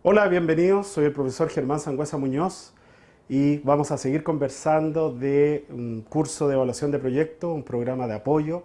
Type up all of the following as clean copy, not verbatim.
Hola, bienvenidos. Soy el profesor Germán Sangüesa Muñoz y vamos a seguir conversando de un curso de evaluación de proyectos, un programa de apoyo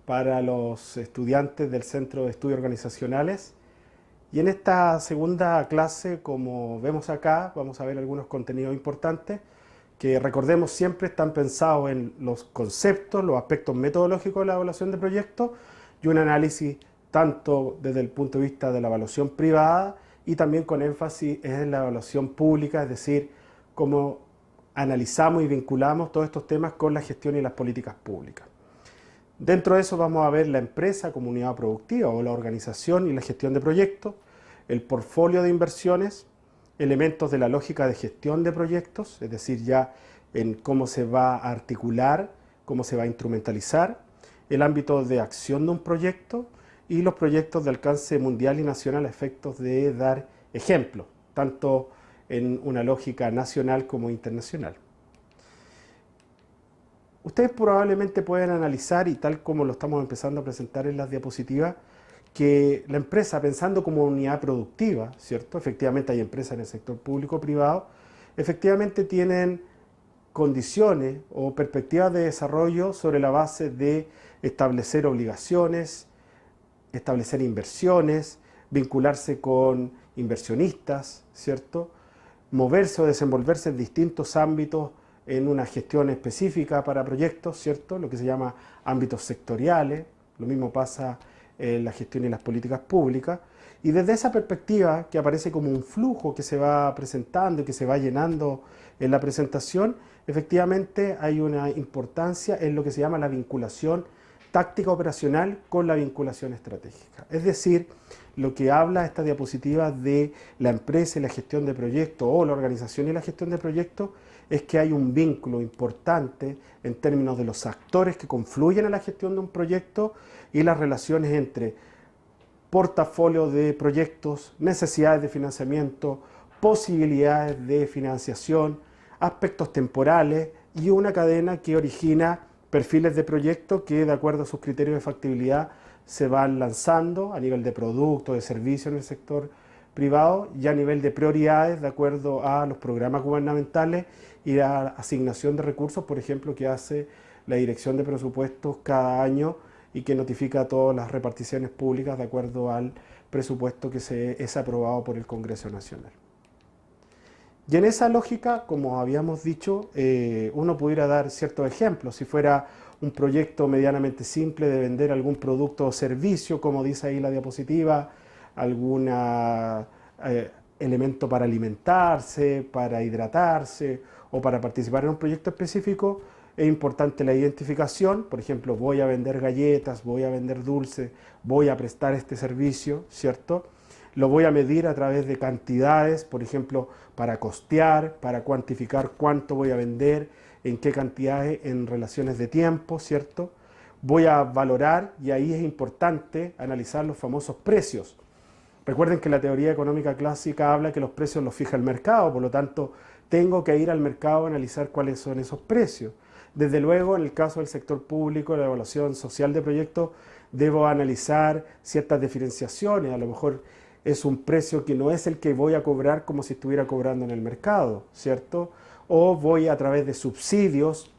para los estudiantes del Centro de Estudios Organizacionales. Y en esta segunda clase, como vemos acá, vamos a ver algunos contenidos importantes que, recordemos, siempre están pensados en los conceptos, los aspectos metodológicos de la evaluación de proyectos y un análisis tanto desde el punto de vista de la evaluación privada y también con énfasis en la evaluación pública, es decir, cómo analizamos y vinculamos todos estos temas con la gestión y las políticas públicas. Dentro de eso vamos a ver la empresa como unidad productiva o la organización y la gestión de proyectos, el portfolio de inversiones, elementos de la lógica de gestión de proyectos, es decir, ya en cómo se va a articular, cómo se va a instrumentalizar, el ámbito de acción de un proyecto y los proyectos de alcance mundial y nacional a efectos de dar ejemplo, tanto en una lógica nacional como internacional. Ustedes probablemente pueden analizar, y tal como lo estamos empezando a presentar en las diapositivas, que la empresa, pensando como unidad productiva, ¿cierto? Efectivamente hay empresas en el sector público-privado, efectivamente tienen condiciones o perspectivas de desarrollo sobre la base de establecer obligaciones, establecer inversiones, vincularse con inversionistas, ¿cierto? Moverse o desenvolverse en distintos ámbitos en una gestión específica para proyectos, ¿cierto? Lo que se llama ámbitos sectoriales. Lo mismo pasa en la gestión y las políticas públicas. Y desde esa perspectiva, que aparece como un flujo que se va presentando y que se va llenando en la presentación, efectivamente hay una importancia en lo que se llama la vinculación táctica operacional con la vinculación estratégica. Es decir, lo que habla esta diapositiva de la empresa y la gestión de proyectos o la organización y la gestión de proyectos es que hay un vínculo importante en términos de los actores que confluyen en la gestión de un proyecto y las relaciones entre portafolio de proyectos, necesidades de financiamiento, posibilidades de financiación, aspectos temporales y una cadena que origina perfiles de proyectos que, de acuerdo a sus criterios de factibilidad, se van lanzando a nivel de producto, de servicio en el sector privado y a nivel de prioridades, de acuerdo a los programas gubernamentales y la asignación de recursos, por ejemplo, que hace la Dirección de Presupuestos cada año y que notifica todas las reparticiones públicas de acuerdo al presupuesto que es aprobado por el Congreso Nacional. Y en esa lógica, como habíamos dicho, uno pudiera dar ciertos ejemplos. Si fuera un proyecto medianamente simple de vender algún producto o servicio, como dice ahí la diapositiva, algún elemento para alimentarse, para hidratarse o para participar en un proyecto específico, es importante la identificación. Por ejemplo, voy a vender galletas, voy a vender dulces, voy a prestar este servicio, ¿cierto? Lo voy a medir a través de cantidades, por ejemplo, para costear, para cuantificar cuánto voy a vender, en qué cantidades, en relaciones de tiempo, ¿cierto? Voy a valorar, y ahí es importante analizar los famosos precios. Recuerden que la teoría económica clásica habla que los precios los fija el mercado, por lo tanto, tengo que ir al mercado a analizar cuáles son esos precios. Desde luego, en el caso del sector público, la evaluación social de proyectos, debo analizar ciertas diferenciaciones, a lo mejor es un precio que no es el que voy a cobrar como si estuviera cobrando en el mercado, ¿cierto? O voy a través de subsidios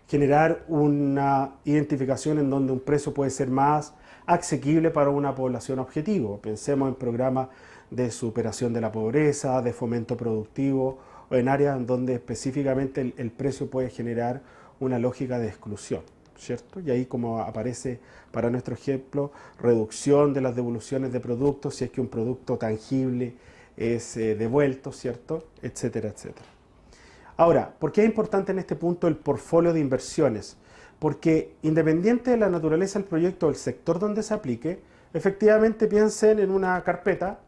generar una identificación en donde un precio puede ser más asequible para una población objetivo. Pensemos en programas de superación de la pobreza, de fomento productivo o en áreas en donde específicamente el precio puede generar una lógica de exclusión, ¿cierto? Y ahí, como aparece para nuestro ejemplo, reducción de las devoluciones de productos si es que un producto tangible es devuelto, ¿cierto? Etcétera, etcétera. Ahora, ¿por qué es importante en este punto el portfolio de inversiones? Porque independiente de la naturaleza del proyecto o el sector donde se aplique, efectivamente piensen en una carpeta,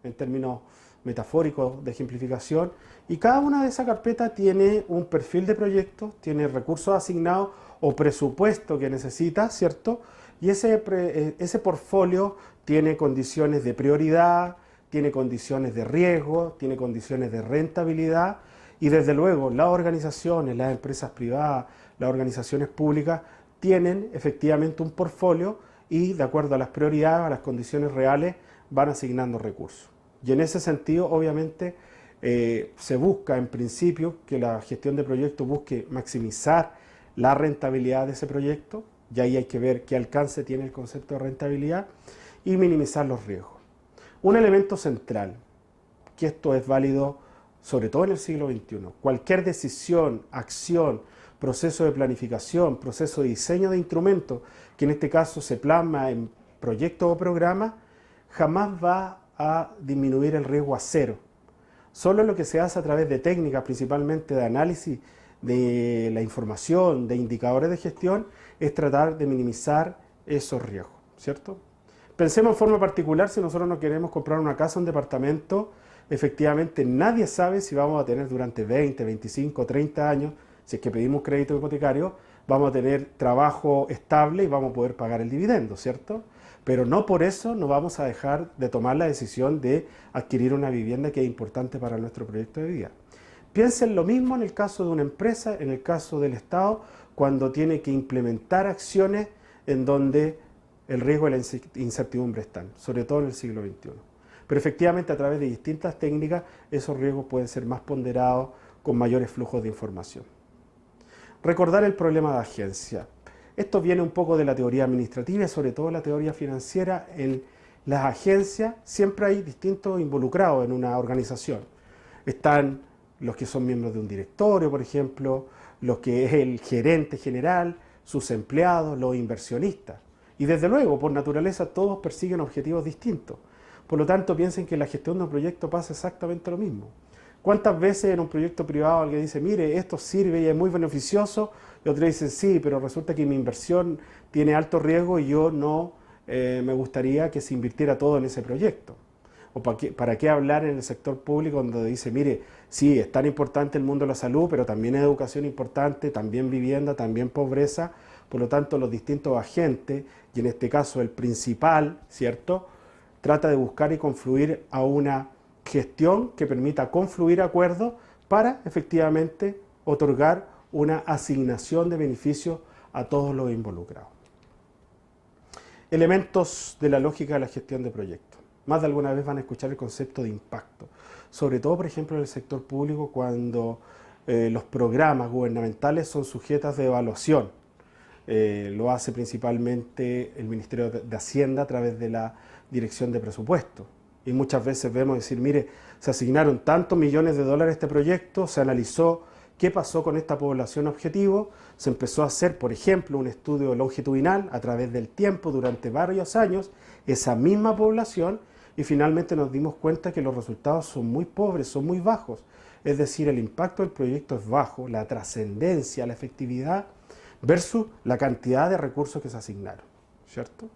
en términos metafóricos de ejemplificación, y cada una de esas carpetas tiene un perfil de proyecto, tiene recursos asignados o presupuesto que necesita, ¿cierto? Y ese portfolio tiene condiciones de prioridad, tiene condiciones de riesgo, tiene condiciones de rentabilidad y desde luego las organizaciones, las empresas privadas, las organizaciones públicas tienen efectivamente un portfolio y de acuerdo a las prioridades, a las condiciones reales, van asignando recursos. Y en ese sentido, obviamente, se busca en principio que la gestión de proyectos busque maximizar la rentabilidad de ese proyecto, y ahí hay que ver qué alcance tiene el concepto de rentabilidad, y minimizar los riesgos. Un elemento central, que esto es válido sobre todo en el siglo XXI, cualquier decisión, acción, proceso de planificación, proceso de diseño de instrumentos, que en este caso se plasma en proyectos o programas, jamás va a disminuir el riesgo a cero. Solo lo que se hace a través de técnicas, principalmente de análisis de la información, de indicadores de gestión, es tratar de minimizar esos riesgos, ¿cierto? Pensemos en forma particular, si nosotros no queremos comprar una casa o un departamento, efectivamente nadie sabe si vamos a tener durante 20, 25, 30 años, si es que pedimos crédito hipotecario, vamos a tener trabajo estable y vamos a poder pagar el dividendo, ¿cierto? Pero no por eso no vamos a dejar de tomar la decisión de adquirir una vivienda que es importante para nuestro proyecto de vida. Piensen lo mismo en el caso de una empresa, en el caso del Estado, cuando tiene que implementar acciones en donde el riesgo y la incertidumbre están, sobre todo en el siglo XXI. Pero efectivamente a través de distintas técnicas esos riesgos pueden ser más ponderados con mayores flujos de información. Recordar el problema de agencia. Esto viene un poco de la teoría administrativa y sobre todo la teoría financiera. En las agencias siempre hay distintos involucrados en una organización. Están los que son miembros de un directorio, por ejemplo, los que es el gerente general, sus empleados, los inversionistas. Y desde luego, por naturaleza, todos persiguen objetivos distintos. Por lo tanto, piensen que en la gestión de un proyecto pasa exactamente lo mismo. ¿Cuántas veces en un proyecto privado alguien dice, mire, esto sirve y es muy beneficioso? Y otros dicen, sí, pero resulta que mi inversión tiene alto riesgo y yo no me gustaría que se invirtiera todo en ese proyecto. ¿O para qué hablar en el sector público donde dice, mire, sí, es tan importante el mundo de la salud, pero también es educación importante, también vivienda, también pobreza? Por lo tanto, los distintos agentes, y en este caso el principal, ¿cierto?, trata de buscar y confluir a una gestión que permita confluir acuerdos para efectivamente otorgar una asignación de beneficios a todos los involucrados. Elementos de la lógica de la gestión de proyectos. Más de alguna vez van a escuchar el concepto de impacto, sobre todo, por ejemplo, en el sector público cuando los programas gubernamentales son sujetos de evaluación. Lo hace principalmente el Ministerio de Hacienda a través de la Dirección de Presupuestos. Y muchas veces vemos decir, mire, se asignaron tantos millones de dólares a este proyecto, se analizó qué pasó con esta población objetivo, se empezó a hacer, por ejemplo, un estudio longitudinal a través del tiempo durante varios años, esa misma población, y finalmente nos dimos cuenta que los resultados son muy pobres, son muy bajos. Es decir, el impacto del proyecto es bajo, la trascendencia, la efectividad, versus la cantidad de recursos que se asignaron, ¿cierto?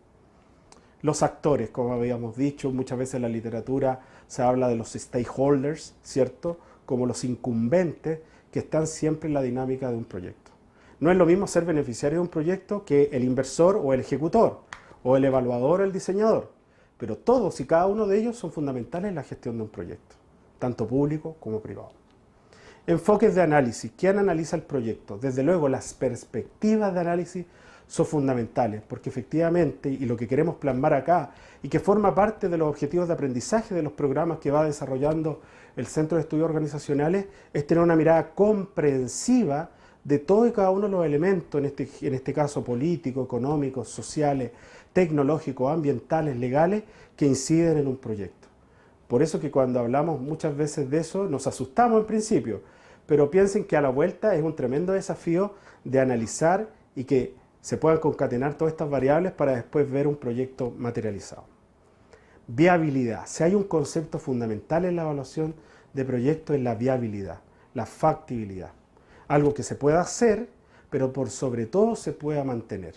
Los actores, como habíamos dicho, muchas veces en la literatura se habla de los stakeholders, ¿cierto?, como los incumbentes que están siempre en la dinámica de un proyecto. No es lo mismo ser beneficiario de un proyecto que el inversor o el ejecutor, o el evaluador o el diseñador, pero todos y cada uno de ellos son fundamentales en la gestión de un proyecto, tanto público como privado. Enfoques de análisis. ¿Quién analiza el proyecto? Desde luego, las perspectivas de análisis son fundamentales, porque efectivamente, y lo que queremos plasmar acá, y que forma parte de los objetivos de aprendizaje de los programas que va desarrollando el Centro de Estudios Organizacionales, es tener una mirada comprensiva de todo y cada uno de los elementos, en este caso políticos, económicos, sociales, tecnológicos, ambientales, legales, que inciden en un proyecto. Por eso que cuando hablamos muchas veces de eso, nos asustamos en principio, pero piensen que a la vuelta es un tremendo desafío de analizar y que se puedan concatenar todas estas variables para después ver un proyecto materializado. Viabilidad. Si hay un concepto fundamental en la evaluación de proyectos, es la viabilidad, la factibilidad. Algo que se pueda hacer, pero por sobre todo se pueda mantener.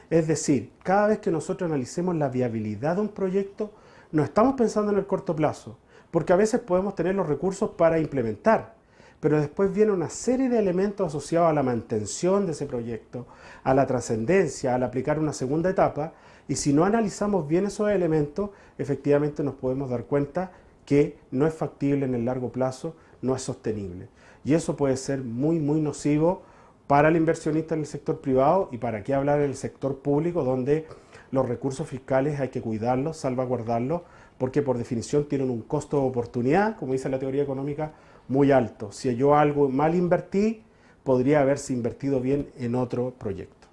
Es decir, cada vez que nosotros analicemos la viabilidad de un proyecto, no estamos pensando en el corto plazo, porque a veces podemos tener los recursos para implementar, pero después viene una serie de elementos asociados a la mantención de ese proyecto, a la trascendencia, al aplicar una segunda etapa, y si no analizamos bien esos elementos, efectivamente nos podemos dar cuenta que no es factible en el largo plazo, no es sostenible. Y eso puede ser muy, muy nocivo para el inversionista en el sector privado y para qué hablar en el sector público, donde los recursos fiscales hay que cuidarlos, salvaguardarlos, porque por definición tienen un costo de oportunidad, como dice la teoría económica, muy alto. Si yo algo mal invertí, podría haberse invertido bien en otro proyecto.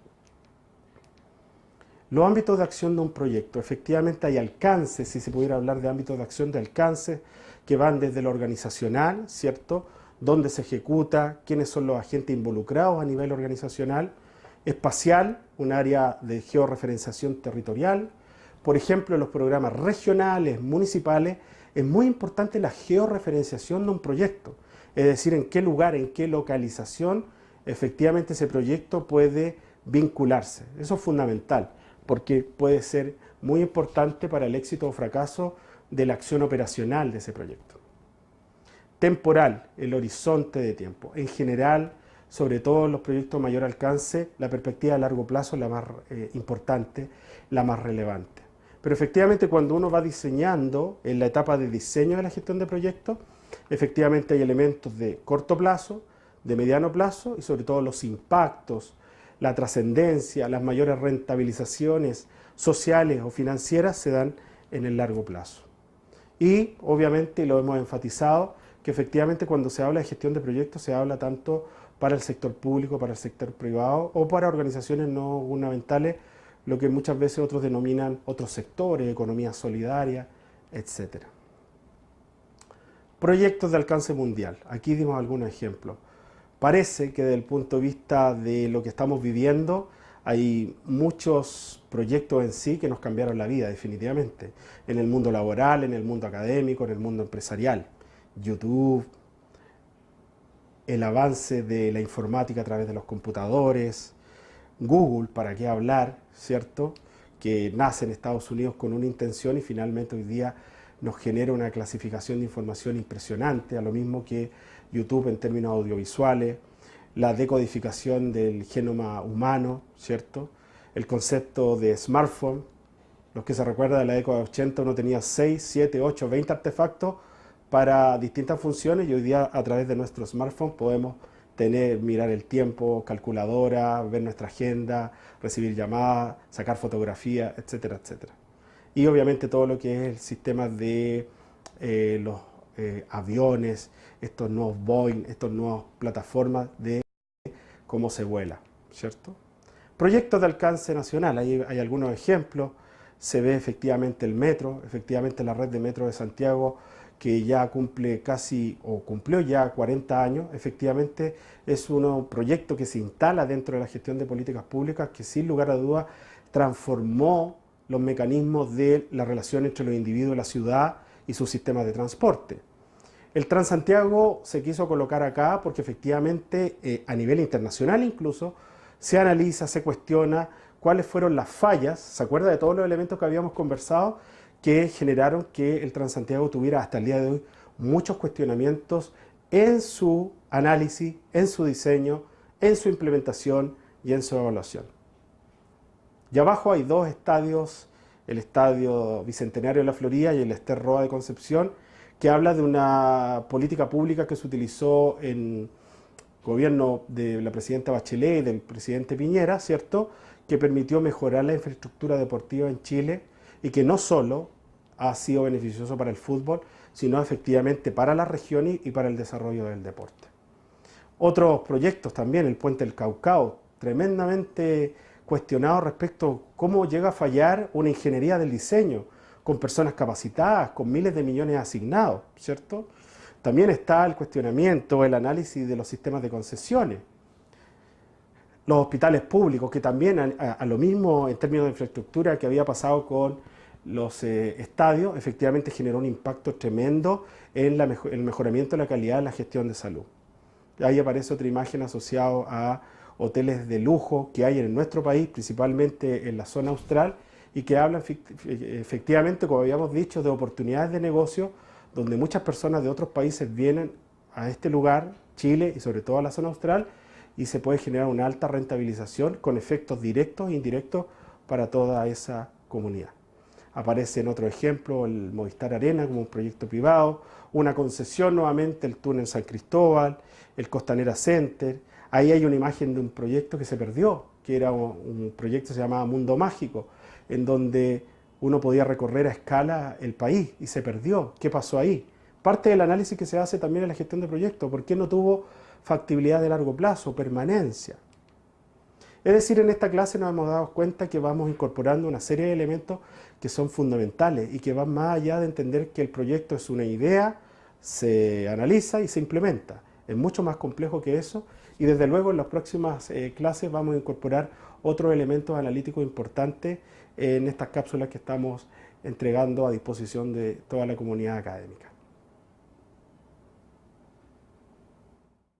Los ámbitos de acción de un proyecto. Efectivamente hay alcances, si se pudiera hablar de ámbitos de acción de alcance, que van desde lo organizacional, ¿cierto?, dónde se ejecuta, quiénes son los agentes involucrados a nivel organizacional, espacial, un área de georreferenciación territorial. Por ejemplo, en los programas regionales, municipales, es muy importante la georreferenciación de un proyecto, es decir, en qué lugar, en qué localización efectivamente ese proyecto puede vincularse. Eso es fundamental, porque puede ser muy importante para el éxito o fracaso de la acción operacional de ese proyecto. Temporal, el horizonte de tiempo. En general, sobre todo en los proyectos de mayor alcance, la perspectiva a largo plazo es la más importante, la más relevante. Pero efectivamente cuando uno va diseñando, en la etapa de diseño de la gestión de proyectos, efectivamente hay elementos de corto plazo, de mediano plazo y sobre todo los impactos, la trascendencia, las mayores rentabilizaciones sociales o financieras se dan en el largo plazo. Y obviamente, lo hemos enfatizado, que efectivamente cuando se habla de gestión de proyectos se habla tanto para el sector público, para el sector privado o para organizaciones no gubernamentales, lo que muchas veces otros denominan otros sectores, economía solidaria, etc. Proyectos de alcance mundial. Aquí dimos algunos ejemplos. Parece que desde el punto de vista de lo que estamos viviendo, hay muchos proyectos en sí que nos cambiaron la vida definitivamente, en el mundo laboral, en el mundo académico, en el mundo empresarial. YouTube, el avance de la informática a través de los computadores, Google, para qué hablar, ¿cierto?, que nace en Estados Unidos con una intención y finalmente hoy día nos genera una clasificación de información impresionante, a lo mismo que YouTube en términos audiovisuales, la decodificación del genoma humano, ¿cierto?, el concepto de smartphone. Los que se recuerdan de la década de 80, uno tenía 6, 7, 8, 20 artefactos para distintas funciones y hoy día a través de nuestro smartphone podemos mirar el tiempo, calculadora, ver nuestra agenda, recibir llamadas, sacar fotografías, etcétera, etcétera. Y obviamente todo lo que es el sistema de los aviones, estos nuevos Boeing, estas nuevas plataformas de cómo se vuela, ¿cierto? Proyectos de alcance nacional, ahí hay algunos ejemplos, se ve efectivamente el metro, efectivamente la red de metro de Santiago, que ya cumple casi, o cumplió ya 40 años, efectivamente es un proyecto que se instala dentro de la gestión de políticas públicas que sin lugar a dudas transformó los mecanismos de la relación entre los individuos, la ciudad y sus sistemas de transporte. El Transantiago se quiso colocar acá porque efectivamente a nivel internacional incluso se analiza, se cuestiona cuáles fueron las fallas, ¿se acuerda de todos los elementos que habíamos conversado que generaron que el Transantiago tuviera hasta el día de hoy muchos cuestionamientos en su análisis, en su diseño, en su implementación y en su evaluación? Y abajo hay dos estadios, el Estadio Bicentenario de la Florida y el Ester Roa de Concepción, que habla de una política pública que se utilizó en gobierno de la presidenta Bachelet y del presidente Piñera, ¿cierto?, que permitió mejorar la infraestructura deportiva en Chile y que no solo ha sido beneficioso para el fútbol, sino efectivamente para las regiones y para el desarrollo del deporte. Otros proyectos también, el Puente del Caucao, tremendamente cuestionado respecto a cómo llega a fallar una ingeniería del diseño, con personas capacitadas, con miles de millones asignados, ¿cierto? También está el cuestionamiento, el análisis de los sistemas de concesiones. Los hospitales públicos, que también a lo mismo en términos de infraestructura que había pasado con los estadios, efectivamente generó un impacto tremendo en el mejoramiento de la calidad de la gestión de salud. Ahí aparece otra imagen asociada a hoteles de lujo que hay en nuestro país, principalmente en la zona austral, y que hablan efectivamente, como habíamos dicho, de oportunidades de negocio, donde muchas personas de otros países vienen a este lugar, Chile y sobre todo a la zona austral, y se puede generar una alta rentabilización con efectos directos e indirectos para toda esa comunidad. Aparece en otro ejemplo el Movistar Arena como un proyecto privado, una concesión nuevamente, el túnel San Cristóbal, el Costanera Center. Ahí hay una imagen de un proyecto que se perdió, que era un proyecto que se llamaba Mundo Mágico, en donde uno podía recorrer a escala el país y se perdió. ¿Qué pasó ahí? Parte del análisis que se hace también en la gestión de proyectos. ¿Por qué no tuvo factibilidad de largo plazo, permanencia? Es decir, en esta clase nos hemos dado cuenta que vamos incorporando una serie de elementos que son fundamentales y que van más allá de entender que el proyecto es una idea, se analiza y se implementa. Es mucho más complejo que eso y desde luego en las próximas clases vamos a incorporar otros elementos analíticos importantes en estas cápsulas que estamos entregando a disposición de toda la comunidad académica.